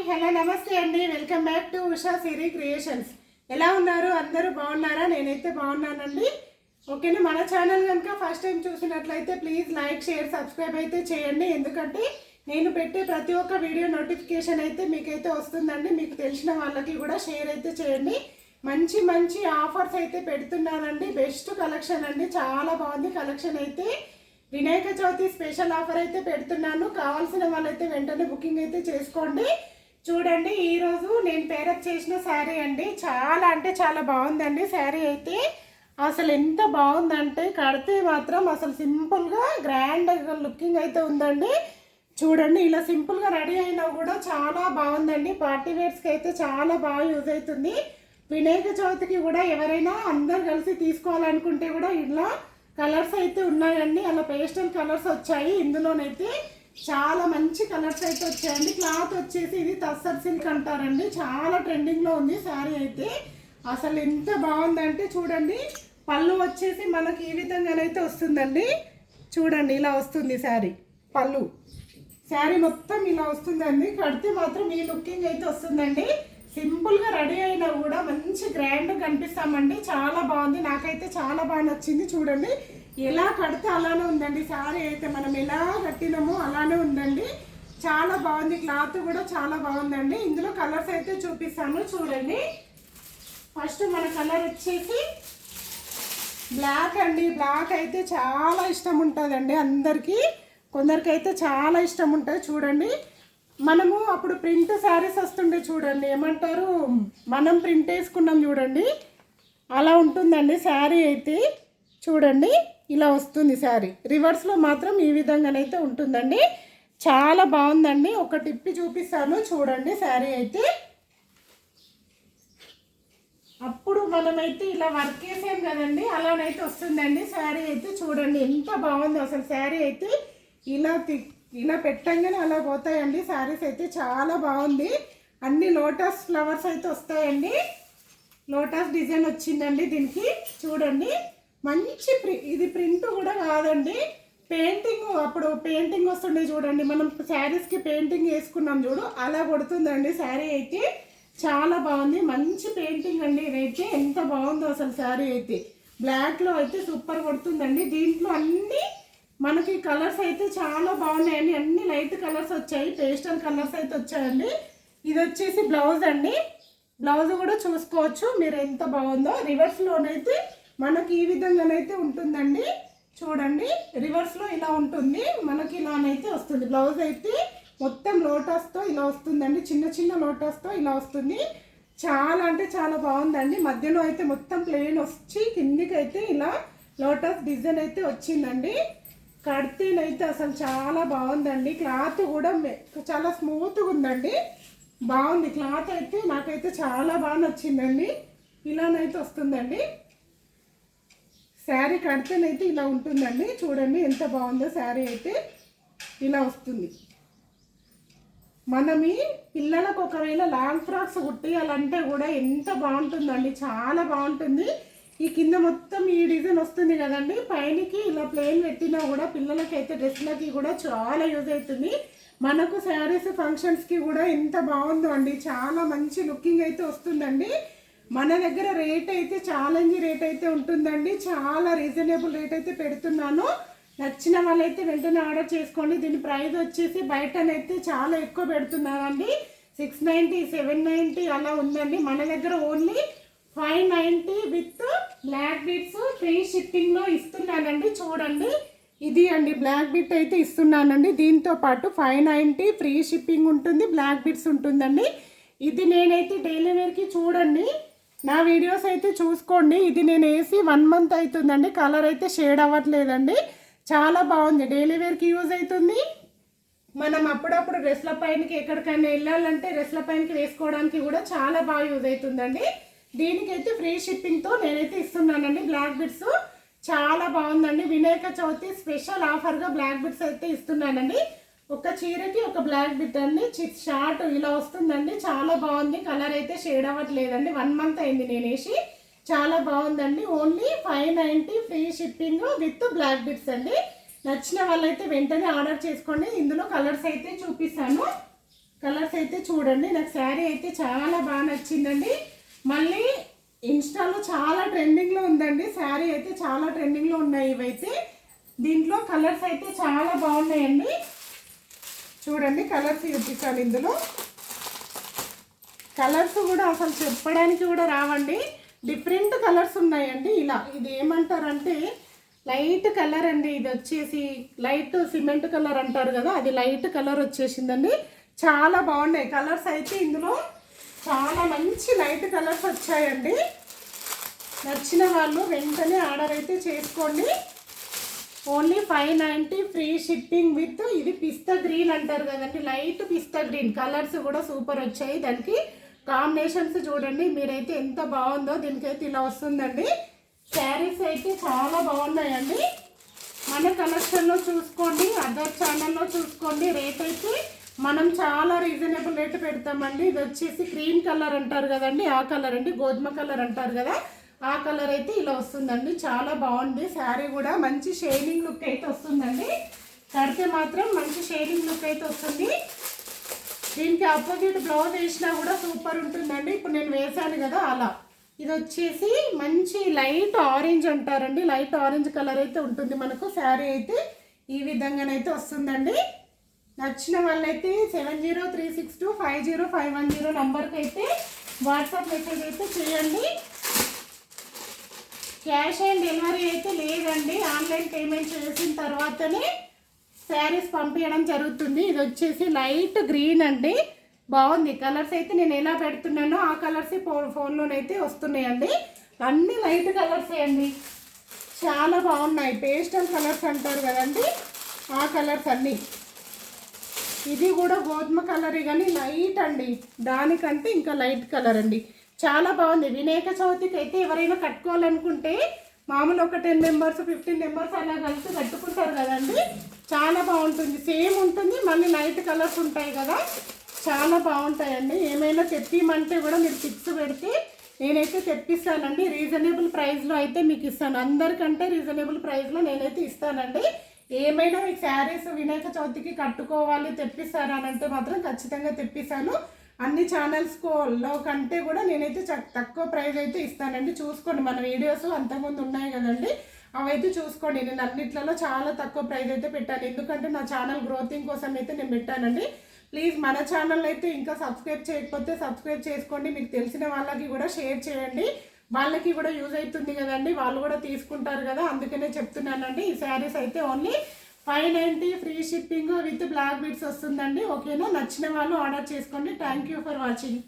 Hello నమస్తే అండి. Welcome back to Usha Siri creations. ఎలా ఉన్నారు? అందరూ బాగున్నారా? నేనైతే బాగున్నానండి. ఓకేనా? మన ఛానల్ కనుక ఫస్ట్ టైం చూసినట్లయితే ప్లీజ్ లైక్, షేర్, సబ్స్క్రైబ్ అయితే చేయండి. ఎందుకంటే నేను పెట్టే ప్రతి ఒక్క వీడియో నోటిఫికేషన్ అయితే మీకైతే వస్తుందండి. మీకు తెలిసిన వాళ్ళకి కూడా షేర్ అయితే చేయండి. మంచి మంచి ఆఫర్స్ అయితే పెడుతున్నానండి. బెస్ట్ కలెక్షన్ అండి, చాలా బాగుంది కలెక్షన్ అయితే. వినాయక చవితి స్పెషల్ ఆఫర్ అయితే పెడుతున్నాను. కావాల్సిన వాళ్ళైతే వెంటనే బుకింగ్ అయితే చేసుకోండి. చూడండి, ఈరోజు నేను పేరప్ చేసిన శారీ అండి. చాలా అంటే చాలా బాగుందండి శారీ అయితే. అసలు ఎంత బాగుందంటే కడితే మాత్రం అసలు సింపుల్గా గ్రాండ్ లుకింగ్ అయితే ఉందండి. చూడండి, ఇలా సింపుల్గా రెడీ అయినా కూడా చాలా బాగుందండి. పార్టీ వేర్స్కి అయితే చాలా బాగా యూజ్ అవుతుంది. వినాయక చవితికి కూడా ఎవరైనా అందరు కలిసి తీసుకోవాలనుకుంటే కూడా ఇలా కలర్స్ అయితే ఉన్నాయండి. అలా పేస్టల్ కలర్స్ వచ్చాయి. ఇందులోనైతే చాలా మంచి కలర్స్ అయితే వచ్చాయండి. క్లాత్ వచ్చేసి ఇది తస్సర్ సిల్క్ అంటారండి. చాలా ట్రెండింగ్లో ఉంది శారీ అయితే. అసలు ఎంత బాగుందంటే చూడండి, పళ్ళు వచ్చేసి మనకి ఈ విధంగానైతే వస్తుందండి. చూడండి, ఇలా వస్తుంది శారీ పళ్ళు. శారీ మొత్తం ఇలా వస్తుందండి. కడితే మాత్రం ఈ లుకింగ్ అయితే వస్తుందండి. సింపుల్గా రెడీ అయినా కూడా మంచి గ్రాండ్గా కనిపిస్తామండి. చాలా బాగుంది, నాకైతే చాలా బాగా నచ్చింది. చూడండి, ఎలా కడితే అలానే ఉందండి శారీ అయితే. మనం ఎలా కట్టినామో అలానే ఉందండి. చాలా బాగుంది, క్లాత్ కూడా చాలా బాగుందండి. ఇందులో కలర్స్ అయితే చూపిస్తాను చూడండి. ఫస్ట్ మన కలర్ వచ్చేసి బ్లాక్ అండి. బ్లాక్ అయితే చాలా ఇష్టం ఉంటుందండి అందరికీ. కొందరికైతే చాలా ఇష్టం ఉంటుంది. చూడండి, మనము అప్పుడు ప్రింట్ శారీస్ వస్తుండే చూడండి, ఏమంటారు, మనం ప్రింట్ వేసుకున్నాం చూడండి, అలా ఉంటుందండి శారీ అయితే. చూడండి, ఇలా వస్తుంది శారీ. రివర్స్లో మాత్రం ఈ విధంగానైతే ఉంటుందండి. చాలా బాగుందండి. ఒక టిప్పి చూపిస్తాను చూడండి. శారీ అయితే అప్పుడు మనమైతే ఇలా వర్క్ వేసాం కదండి, అలానైతే వస్తుందండి శారీ అయితే. చూడండి, ఎంత బాగుంది అసలు శారీ అయితే. ఇలా పెట్టంగానే అలా పోతాయండి శారీస్ అయితే. చాలా బాగుంది. అన్ని లోటస్ ఫ్లవర్స్ అయితే వస్తాయండి. లోటస్ డిజైన్ వచ్చిందండి దీనికి. చూడండి, మంచి ఇది ప్రింట్ కూడా కాదండి, పెయింటింగ్. అప్పుడు పెయింటింగ్ వస్తుండే చూడండి, మనం శారీస్కి పెయింటింగ్ వేసుకున్నాం చూడు, అలా కొడుతుందండి శారీ అయితే. చాలా బాగుంది, మంచి పెయింటింగ్ అండి ఇదైతే. ఎంత బాగుందో అసలు శారీ అయితే. బ్లాక్లో అయితే సూపర్ కొడుతుందండి. దీంట్లో అన్నీ మనకి కలర్స్ అయితే చాలా బాగున్నాయండి. అన్ని లైట్ కలర్స్ వచ్చాయి, పేస్టల్ కలర్స్ అయితే వచ్చాయండి. ఇది వచ్చేసి బ్లౌజ్ అండి. బ్లౌజ్ కూడా చూసుకోవచ్చు మీరు ఎంత బాగుందో. రివర్స్లోనైతే మనకి ఈ విధంగానైతే ఉంటుందండి. చూడండి, రివర్స్లో ఇలా ఉంటుంది మనకి. ఇలానైతే వస్తుంది బ్లౌజ్ అయితే. మొత్తం లోటస్తో ఇలా వస్తుందండి, చిన్న చిన్న లోటస్తో ఇలా వస్తుంది. చాలా అంటే చాలా బాగుందండి. మధ్యలో అయితే మొత్తం ప్లెయిన్ వచ్చి కిందికి అయితే ఇలా లోటస్ డిజైన్ అయితే వచ్చిందండి. కడితేనైతే అసలు చాలా బాగుందండి. క్లాత్ కూడా చాలా స్మూత్గా ఉందండి. బాగుంది క్లాత్ అయితే. నాకైతే చాలా బాగా నచ్చిందండి. ఇలానైతే వస్తుందండి శారీ. కడితేనైతే ఇలా ఉంటుందండి. చూడండి ఎంత బాగుందో శారీ అయితే. ఇలా వస్తుంది. మనమి పిల్లలకు ఒకవేళ లాంగ్ ఫ్రాక్స్ కుట్టియాలంటే కూడా ఎంత బాగుంటుందండి, చాలా బాగుంటుంది. ఈ కింద మొత్తం ఈ డిజైన్ వస్తుంది కదండి, పైనకి ఇలా ప్లెయిన్ పెట్టినా కూడా పిల్లలకైతే డ్రెస్లకి కూడా చాలా యూజ్ అవుతుంది. మనకు శారీస్ ఫంక్షన్స్కి కూడా ఎంత బాగుందో అండి. చాలా మంచి లుకింగ్ అయితే వస్తుందండి. మన దగ్గర రేట్ అయితే ఛాలెంజ్ రేట్ అయితే ఉంటుందండి. చాలా రీజనబుల్ రేట్ అయితే పెడుతున్నాను. నచ్చిన వాళ్ళైతే వెంటనే ఆర్డర్ చేసుకోండి. దీని ప్రైస్ వచ్చేసి బయటనైతే చాలా ఎక్కువ పెడుతున్నానండి. 690, 790 అలా ఉందండి. మన దగ్గర only 590 with black bits free షిప్పింగ్లో ఇస్తున్నానండి. చూడండి, ఇది అండి బ్లాక్ బిట్ అయితే ఇస్తున్నానండి. దీంతో పాటు 590 ఫ్రీ షిప్పింగ్ ఉంటుంది, బ్లాక్ బిట్స్ ఉంటుందండి. ఇది నేనైతే డైలీ వేర్కి చూడండి, నా వీడియోస్ అయితే చూసుకోండి. ఇది నేను వేసి 1 మంత్ అవుతుందండి. కలర్ అయితే షేడ్ అవ్వట్లేదండి. చాలా బాగుంది, డైలీ వేర్కి యూజ్ అవుతుంది. మనం అప్పుడప్పుడు డ్రెస్ల పైనకి ఎక్కడికైనా వెళ్ళాలంటే డ్రెస్ల పైనకి వేసుకోవడానికి కూడా చాలా బాగా యూజ్ అవుతుందండి. దీనికైతే ఫ్రీ షిప్పింగ్తో నేనైతే ఇస్తున్నానండి బ్లాక్ బిట్స్. చాలా బాగుందండి. వినాయక చవితి స్పెషల్ ఆఫర్గా బ్లాక్ బిట్స్ అయితే ఇస్తున్నానండి. ఒక చీరకి ఒక బ్లాక్ బిట్ అండి, షార్ట్ ఇలా వస్తుందండి. చాలా బాగుంది, కలర్ అయితే షేడ్ అవ్వట్లేదండి. 1 మంత్ అయింది నేను వేసి. చాలా బాగుందండి. Only 590 free shipping with black beads అండి. నచ్చిన వాళ్ళైతే వెంటనే ఆర్డర్ చేసుకోండి. ఇందులో కలర్స్ అయితే చూపిస్తాను. కలర్స్ అయితే చూడండి. నాకు శారీ అయితే చాలా బాగా నచ్చిందండి. మళ్ళీ ఇన్స్టాలో చాలా ట్రెండింగ్లో ఉందండి. శారీ అయితే చాలా ట్రెండింగ్లో ఉన్నాయి ఇవైతే. దీంట్లో కలర్స్ అయితే చాలా బాగున్నాయండి. చూడండి కలర్స్ చూపిస్తాను. ఇందులో కలర్స్ కూడా అసలు చెప్పడానికి కూడా రావండి. డిఫరెంట్ కలర్స్ ఉన్నాయండి. ఇలా ఇది ఏమంటారంటే లైట్ కలర్ అండి. ఇది వచ్చేసి లైట్ సిమెంట్ కలర్ అంటారు కదా, అది లైట్ కలర్ వచ్చేసిందండి. చాలా బాగున్నాయి కలర్స్ అయితే. ఇందులో చాలా మంచి లైట్ కలర్స్ వచ్చాయండి. నచ్చిన వాళ్ళు వెంటనే ఆర్డర్ అయితే చేసుకోండి. Only 590 free shipping with. ఇది పిస్తా గ్రీన్ అంటారు కదండి, లైట్ పిస్తా గ్రీన్. కలర్స్ కూడా సూపర్ వచ్చాయి. దానికి కాంబినేషన్స్ చూడండి మీరైతే ఎంత బాగుందో. దీనికైతే ఇలా వస్తుందండి. శారీస్ అయితే చాలా బాగున్నాయండి. మన కలెక్షన్లో చూసుకోండి, అదర్ ఛానల్లో చూసుకోండి. రేట్ అయితే మనం చాలా రీజనబుల్ రేట్ పెడతామండి. ఇది వచ్చేసి క్రీమ్ కలర్ అంటారు కదండి, ఆ కలర్ అండి. గోధుమ కలర్ అంటారు కదా, ఆ కలర్ అయితే ఇలా వస్తుందండి. చాలా బాగుంది. శారీ కూడా మంచి షైనింగ్ లుక్ అయితే వస్తుందండి. కడితే మాత్రం మంచి షైనింగ్ లుక్ అయితే వస్తుంది. దీనికి ఆపోజిట్ బ్లౌజ్ వేసినా కూడా సూపర్ ఉంటుందండి. ఇప్పుడు నేను వేసాను కదా అలా. ఇది వచ్చేసి మంచి లైట్ ఆరెంజ్ అంటారండి, లైట్ ఆరెంజ్ కలర్ అయితే ఉంటుంది మనకు. శారీ అయితే ఈ విధంగానైతే వస్తుందండి. నచ్చిన వాళ్ళైతే 7036250510 నంబర్కి అయితే వాట్సాప్ మెసేజ్ అయితే చేయండి. క్యాష్ ఆన్ డెలివరీ అయితే లేదండి. ఆన్లైన్ పేమెంట్ చేసిన తర్వాతనే శారీస్ పంపించడం జరుగుతుంది. ఇది వచ్చేసి లైట్ గ్రీన్ అండి. బాగుంది కలర్స్ అయితే. నేను ఎలా పెడుతున్నానో ఆ కలర్స్ ఫోన్లోనైతే వస్తున్నాయండి. అన్ని లైట్ కలర్సే అండి, చాలా బాగున్నాయి. పేస్టల్ కలర్స్ అంటారు కదండి, ఆ కలర్స్ అన్నీ. ఇది కూడా గోధుమ కలర్ కానీ లైట్ అండి, దానికంటే ఇంకా లైట్ కలర్ అండి. చాలా బాగుంది. వినాయక చవితికి అయితే ఎవరైనా కట్టుకోవాలనుకుంటే మామూలు ఒక 10 మెంబర్స్ 15 మెంబర్స్ అలా కలిసి కట్టుకుంటారు కదండి. చాలా బాగుంటుంది. సేమ్ ఉంటుంది, మళ్ళీ లైట్ కలర్స్ ఉంటాయి కదా, చాలా బాగుంటాయండి. ఏమైనా తెప్పిమంటే కూడా మీరు ఫిక్స్ పెడితే నేనైతే తెప్పిస్తానండి. రీజనబుల్ ప్రైస్లో అయితే మీకు ఇస్తాను. అందరికంటే రీజనబుల్ ప్రైస్లో నేనైతే ఇస్తానండి. ఏమైనా మీకు శారీస్ వినాయక చవితికి కట్టుకోవాలి తెప్పిస్తారనంటే మాత్రం ఖచ్చితంగా తెప్పిస్తాను. అన్ని ఛానల్స్లో కంటే కూడా నేనైతే తక్కువ ప్రైస్ అయితే ఇస్తానండి. చూసుకోండి, మన వీడియోస్ అంతకుముందు ఉన్నాయి కదండి, అవైతే చూసుకోండి. నేను అన్నిట్లలో చాలా తక్కువ ప్రైస్ అయితే పెట్టాను, ఎందుకంటే నా ఛానల్ గ్రోతింగ్ కోసం అయితే నేను పెట్టానండి. ప్లీజ్ మన ఛానల్ అయితే ఇంకా సబ్స్క్రైబ్ చేయకపోతే సబ్స్క్రైబ్ చేసుకోండి. మీకు తెలిసిన వాళ్ళకి కూడా షేర్ చేయండి, వాళ్ళకి కూడా యూజ్ అవుతుంది కదండి, వాళ్ళు కూడా తీసుకుంటారు కదా, అందుకనే చెప్తున్నానండి. ఈ శారీస్ అయితే only 590 free shipping with black beads వస్తుందండి. ఓకేనా? నచ్చిన వాళ్ళు ఆర్డర్ చేసుకోండి. Thank you for watching.